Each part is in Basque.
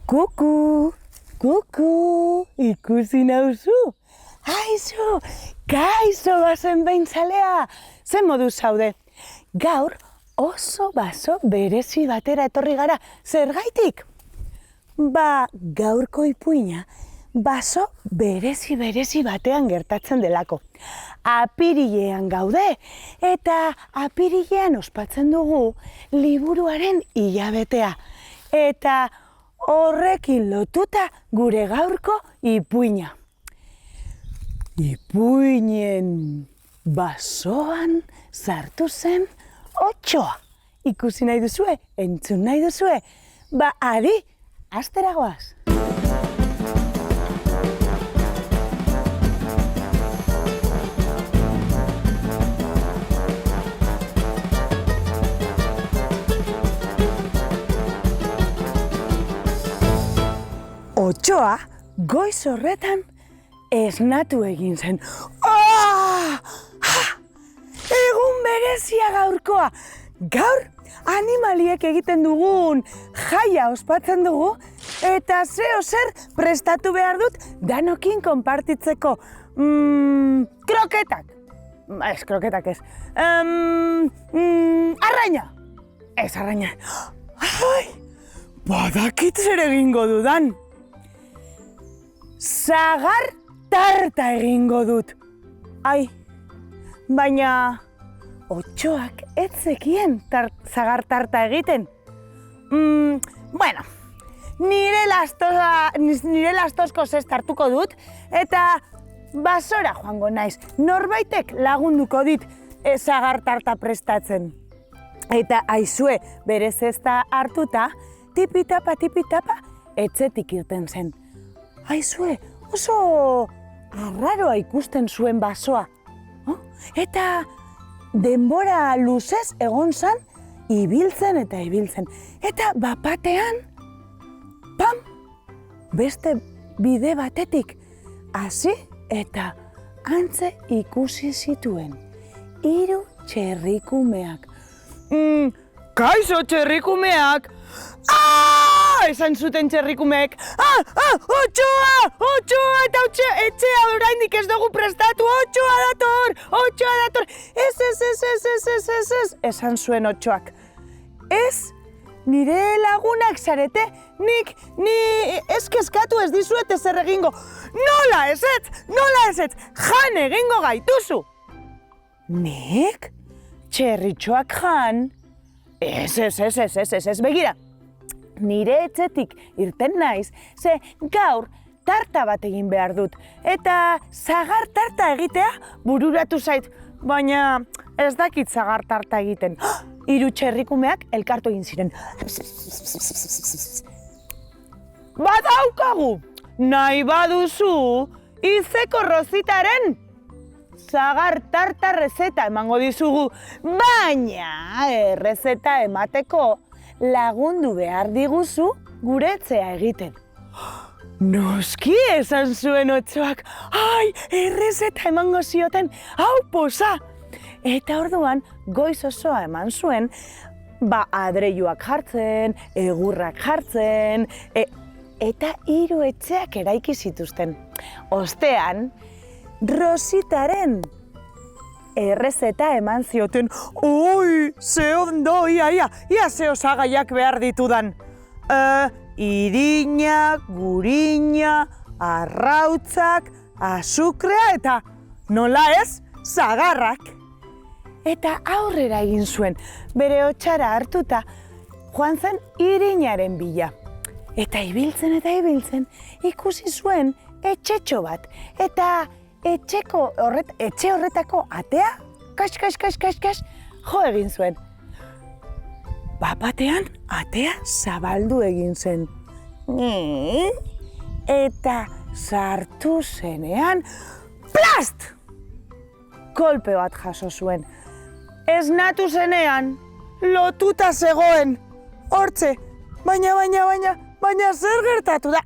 Kuku, kuku, ikusi nauzu? Aizu, kaixo bazen behintzalea, zen moduz zaude? Gaur oso baso berezi batera etorri gara, zergaitik? Gaurko ipuina baso berezi batean gertatzen delako. Apirilean gaude, eta apirilean ospatzen dugu liburuaren hilabetea. Eta horrekin lotuta gure gaurko ipuina. Ipuinen basoan sartu zen Otsoa. Ikusi nahi duzue, entzun nahi duzue? Adi, hastera goaz. Otsoa goiz horretan esnatu egin zen. Egun berezia gaurkoa! Gaur animaliek egiten dugun jaia ospatzen dugu eta zeo zer prestatu behar dut danokin konpartitzeko. Kroketak! Ez, kroketak ez. Arraina! Ez, arraina. Badakit zer egingo dudan. Sagar tarta egingo dut. Baina Otsoak ez zekien sagar tarta egiten. Nire lastozko zest hartuko dut eta basora joango naiz. Norbaitek lagunduko dit sagar tarta prestatzen. Eta aizue bere zesta hartuta, tipitapa, etxetik irten zen. Aizue, oso arraroa ikusten zuen basoa. Eta denbora luzez egon zen, ibiltzen. Eta bapatean, beste bide batetik hasi eta antze ikusi zituen. 3 txerrikumeak. Kaixo txerrikumeak! Esan zuten txerrikumeek. Otsoa! Eta etxea oraindik ez dugu prestatu. Otsoa dator! Ez! Esan zuen Otsoak. Ez, nire lagunak zarete, ni ez kezkatu ez dizuet ezer egingo. Nola ezetz, jan egingo gaituzu. Nik? Txerritxoak jan? Ez, begira. Nire etxetik irten naiz, ze gaur tarta bat egin behar dut. Eta sagar tarta egitea bururatu zait, baina ez dakit sagar tarta egiten. 3 txerrikumeak elkartu egin ziren. Badaukagu! Nahi baduzu, Izeko Rositaren sagar tarta rezeta emango dizugu, baina errezeta emateko lagundu behar diguzu gure etxea egiten. Noski esan zuen Otsoak, errezeta emango zioten, hau posa! Eta orduan goiz osoa eman zuen, adreiluak jartzen, egurrak jartzen, eta 3 etxeak eraiki zituzten. Ostean, Rositaren errezeta eman zioten. Ze ondo, ia ze osagaiak behar ditudan. Irina, gurina, arrautzak, azukrea eta nola ez, sagarrak. Eta aurrera egin zuen, bere hotxara hartuta, joan zen irinaren bila. Eta ibiltzen, ikusi zuen etxetxo bat. Eta etxe horretako atea, kas, jo egin zuen. Bapatean atea zabaldu egin zen. Eta sartu zenean, plast! Kolpe bat jaso zuen. Esnatu zenean, lotuta zegoen. Hortze, baina zer gertatu da?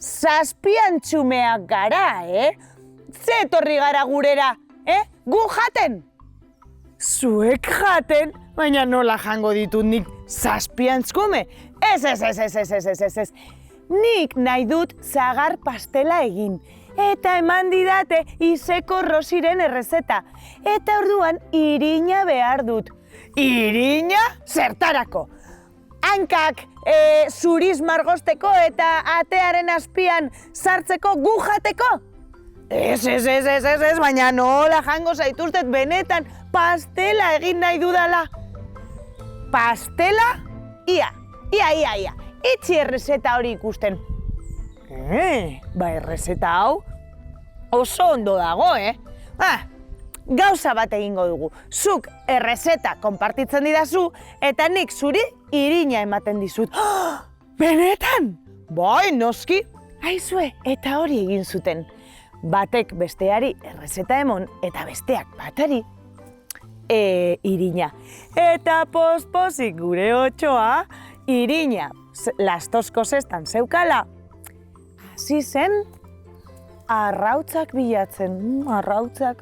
Zazpiantzumeak gara, Ze etorri gara gurera, gu jaten? Zuek jaten? Baina nola jango ditut nik zazpiantzkume? Ez. Nik nahi dut zagar pastela egin. Eta eman didate izeko rosiren errezeta. Eta orduan irina behar dut. Irina? Zertarako? Hankak zuriz margosteko eta atearen azpian sartzeko gu jateko? Ez, baina nola jango zaituztet benetan pastela egin nahi dudala. Pastela? Ia. Itxi errezeta hori ikusten. Ba errezeta hau oso ondo dago, Gauza bat egingo dugu. Zuk errezeta konpartitzen didazu eta nik zuri irina ematen dizut. Benetan? Bai, noski. Aizue, eta hori egin zuten. Batek besteari errezeta emon eta besteak batari irina. Eta pospozik gure Otsoa irina lastozko zestan zeukala. Hasi zen arrautzak bilatzen. Arrautzak.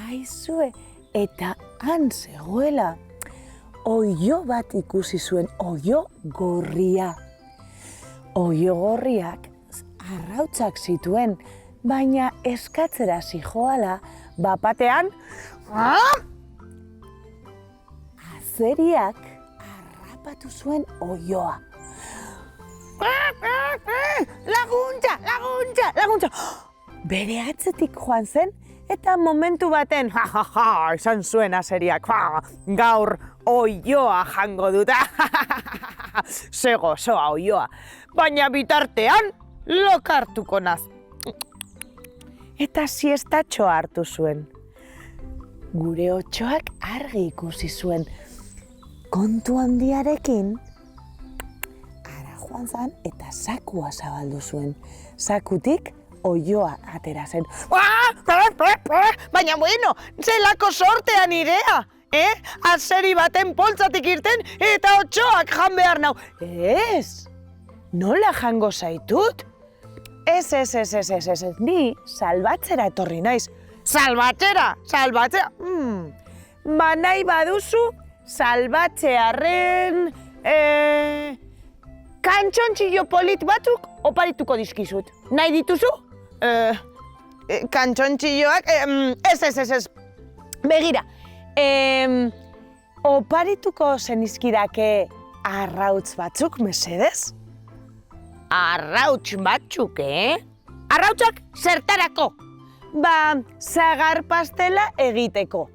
Aizue, eta han zegoela. Oio bat ikusi zuen, oio gorria. Oio gorriak arrautzak zituen, baina eskatzera zijoala, bapatean, azeriak harrapatu zuen oioa. Laguntza! Bere atzetik joan zen, eta momentu baten, esan zuen azeriak, gaur oioa jango dut, ze gozoa oioa, baina bitartean lokartuko naz. Eta siestatxoa hartu zuen. Gure Otsoak argi ikusi zuen, kontu handiarekin, joan zan eta sakua zabaldu zuen. Sakutik oioa atera zen. Baina bueno, zelako sortea nirea, Azeri baten poltzatik irten eta Otsoak jan behar nau. Ez, nola jango zaitut? Ez, ni salbatzera etorri naiz. Salbatzera? Ba nahi baduzu, salbatzearen... kantxontxillo polit batzuk oparituko dizkizut. Nahi dituzu? Kantxontxilloak... Ez. Begira, oparituko zenizkidake arrautz batzuk, mesedez? Arrautz batzuk, Arrautzak zertarako? Ba, zagar pastela egiteko.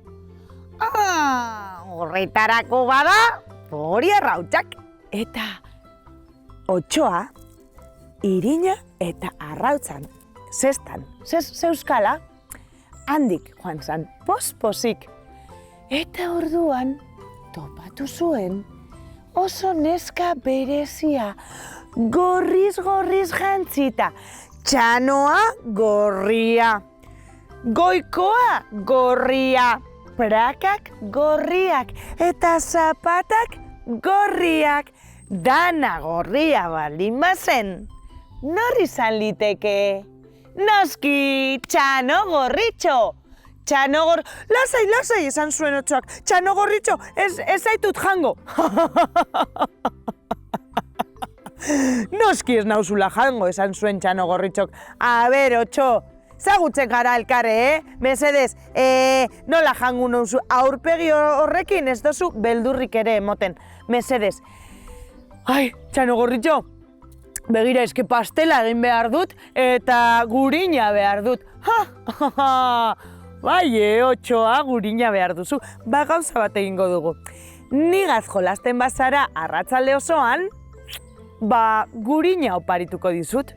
Horretarako bada, hori arrautzak. Eta Otsoa, irina eta arrautzan, zeuskala, handik joan zan, pospozik. Eta orduan, topatu zuen, oso neska berezia, gorriz jantzita, txanoa gorria, goikoa gorria, prakak gorriak, eta zapatak gorriak, dana gorria baldin bazen, nor izan liteke? Noski, Txano Gorritxo! Lasai, esan zuen Otsoak. Txano Gorritxo, ez zaitut jango. Noski ez nauzula jango, esan zuen Txano Gorritxok. A ber, Otso, zagutzen gara elkarre, Mesedez, nola jango nauzu aurpegi horrekin ez dozu beldurrik ere emoten. Mesedez. Ai, Txano Gorritxo, begira eske pastela egin behar dut eta gurina behar dut. Bai, Otsoa, gurina behar duzu. Ba, gauza bat egingo dugu. Nigaz jolasten bazara arratzalde osoan, ba, gurina oparituko dizut.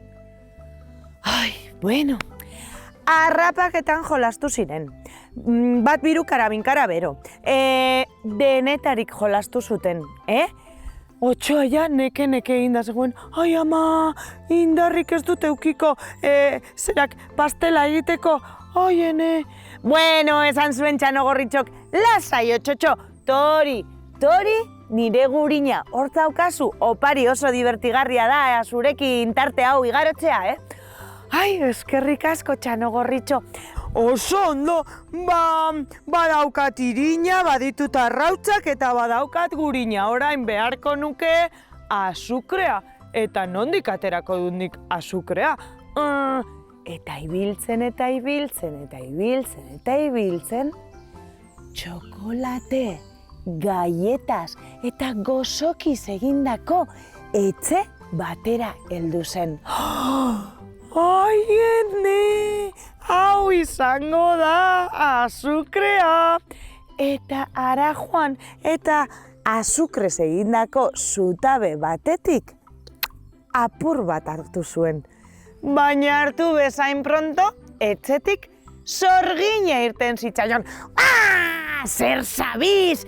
Ai, bueno. Arrapaketan jolastu ziren. Bat biru karabinkara bero. Denetarik jolastu zuten, Otsoa ja neke inda zegoen, ai ama, indarrik ez dut eukiko, zerak pastela egiteko, ai ene. Bueno, esan zuen Txano Gorritxok, lasai Otsotxo, tori, nire gurina, hor daukazu, opari oso divertigarria da, zurekin tarte hau igarotzea, Ai, eskerrik asko Txano Gorritxo. Oso ondo, badaukat irina, baditut arrautzak eta badaukat gurina. Orain beharko nuke azukrea. Eta nondik aterako dut nik azukrea? Eta ibiltzen, txokolate, galletas eta gozokiz egindako etxe batera heldu zen. Ai, ene, hau izango da azukrea. Eta ara joan, eta azukrez egindako zutabe batetik apur bat hartu zuen. Baina hartu bezain pronto, etxetik sorgina irten zitzaion. Zer sabiz,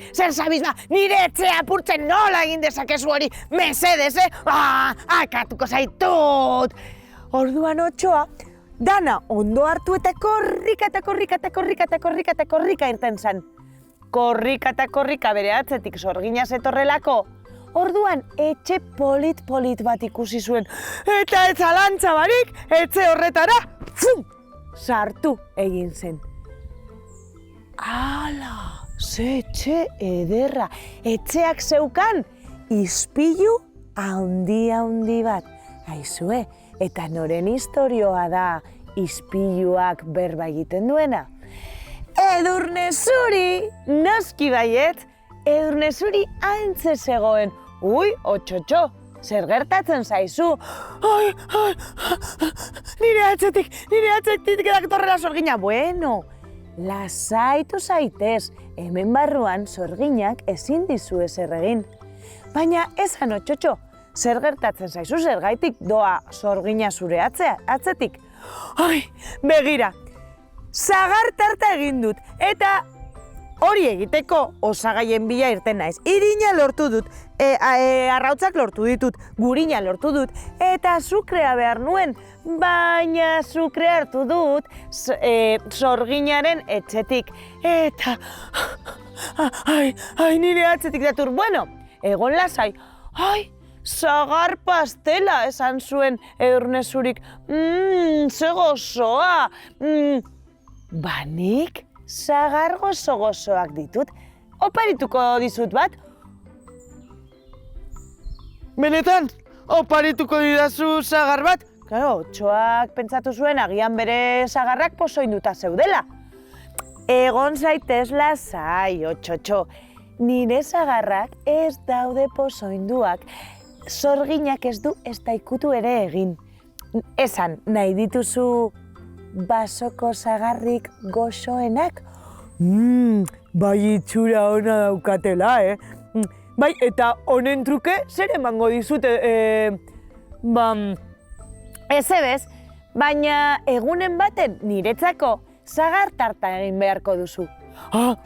ba, nire etxea apurtzen nola egin dezakezu hori, mesedez, akatuko zaitut. Orduan Otsoa, dana ondo hartu eta korrika irten zen. Korrika bere atzetik sorgina zetorrelako. Orduan, etxe polit bat ikusi zuen. Eta ez zalantza barik, etxe horretara, sartu egin zen. Ala, ze etxe ederra. Etxeak zeukan, ispilu handi bat. Aizue, eta noren istorioa da ispiluak berba egiten duena? Edurne Zuri, noski baiet, Edurne Zuri haintze zegoen. Ui, Otxotxo, zer gertatzen zaizu? Ai, nire atzetik edatorrela sorgina. Bueno, lasaitu zaitez, hemen barruan sorginak ezin dizu ezer egin. Baina esan Otxotxo, zer gertatzen zaizu, zergaitik doa sorgina zure atzetik? Ai, begira, sagar tarta egin dut, eta hori egiteko osagaien bila irten naiz. Irina lortu dut, arrautzak lortu ditut, gurina lortu dut, eta azukrea behar nuen, baina azukrea hartu dut sorginaren etxetik. Eta, nire atzetik datur, bueno, egon lasai, sagar pastela esan zuen Edurne Zurik, ze gozoa, banik sagar gozoak ditut. Oparituko dizut bat? Benetan, oparituko didazu sagar bat? Claro, Otsoak pentsatu zuen agian bere sagarrak pozoinduta zeudela. Egon zaitez lasai, Otxotxo. Nire sagarrak ez daude pozoinduak. Sorginak ez du ez da ikutu ere egin. Esan, nahi dituzu basoko sagarrik goxoenak? Bai itxura ona daukatela, Bai, eta honen truke zer emango dizute, ez, baina egunen baten niretzako sagar tarta egin beharko duzu.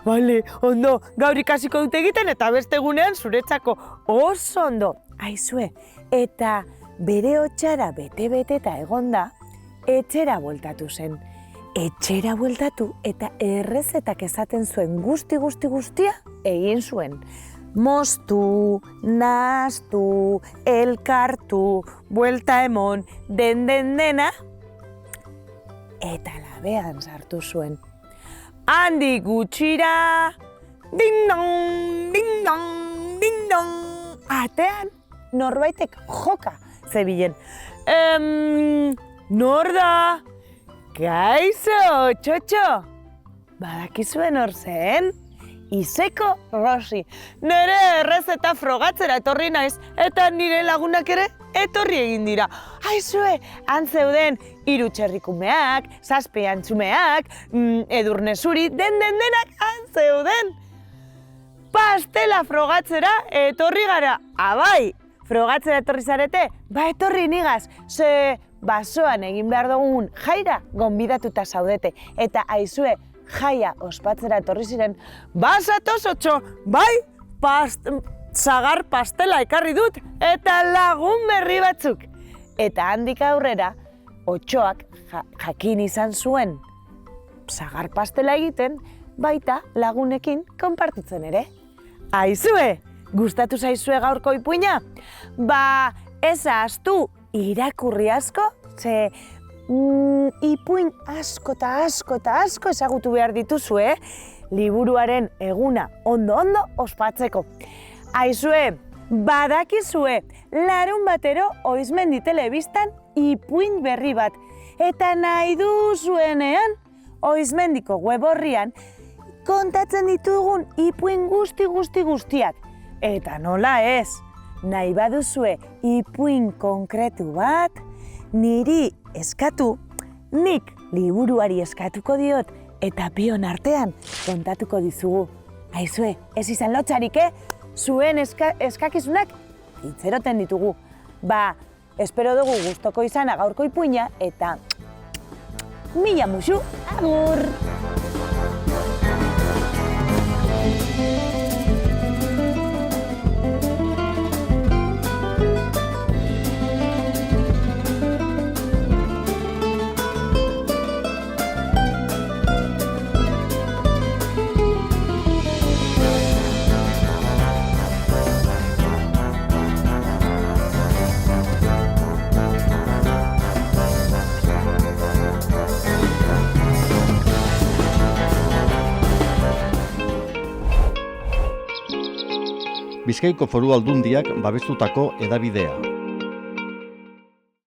Bale, ondo, gaur ikasiko dut egiten eta beste egunean zuretzako oso ondo. Aizue, eta bere hotxara bete eta egonda, etxera bueltatu zen. Etxera bueltatu eta errezetak esaten zuen guztia egin zuen. Moztu, nahastu, elkartu, buelta emon, dena, eta labean sartu zuen. Handik gutxira, ding-dong, ding-dong, ding-dong, atean norbaitek joka zebilen. Nor da? Kaixo, Otxotxo! Badakizuen hor zen? Izeko Rosi. Nere errezeta frogatzera etorri naiz, eta nire lagunak ere etorri egin dira. Aizue, antzeuden 3 txerrikumeak, 7 antzumeak, Edurne Zuri, denak antzeuden. Pastela frogatzera etorri gara. Abai, frogatzera etorri zarete? Ba etorri nigaz, ze basoan egin behar dugun jaira gonbidatuta zaudete. Eta aizue, jaia ospatzera etorri ziren, basatoz Otxo, bai, sagar pastela ekarri dut, eta lagun berri batzuk. Eta handik aurrera, Otxoak jakin izan zuen sagar pastela egiten, baita lagunekin konpartitzen ere. Aizue, gustatu zaizue gaurko ipuina? Ba, ez ahaztu irakurri asko, ze ipuin asko eta asko ezagutu behar dituzu, liburuaren eguna ondo ospatzeko. Aizue, badakizue, larunbatero Oizmendi Telebistan ipuin berri bat. Eta nahi duzuenean, Oizmendiko web orrian, kontatzen ditugun ipuin guztiak. Eta nola ez, nahi baduzue ipuin konkretu bat, niri eskatu, nik liburuari eskatuko diot, eta bion artean kontatuko dizugu. Aizue, ez izan lotxarik, zuen eskakizunak itzeroten ditugu. Espero dugu gustoko izana gaurko ipuina, eta mila musu, agur! Bizkaiko Foru Aldundiak babestutako hedabidea.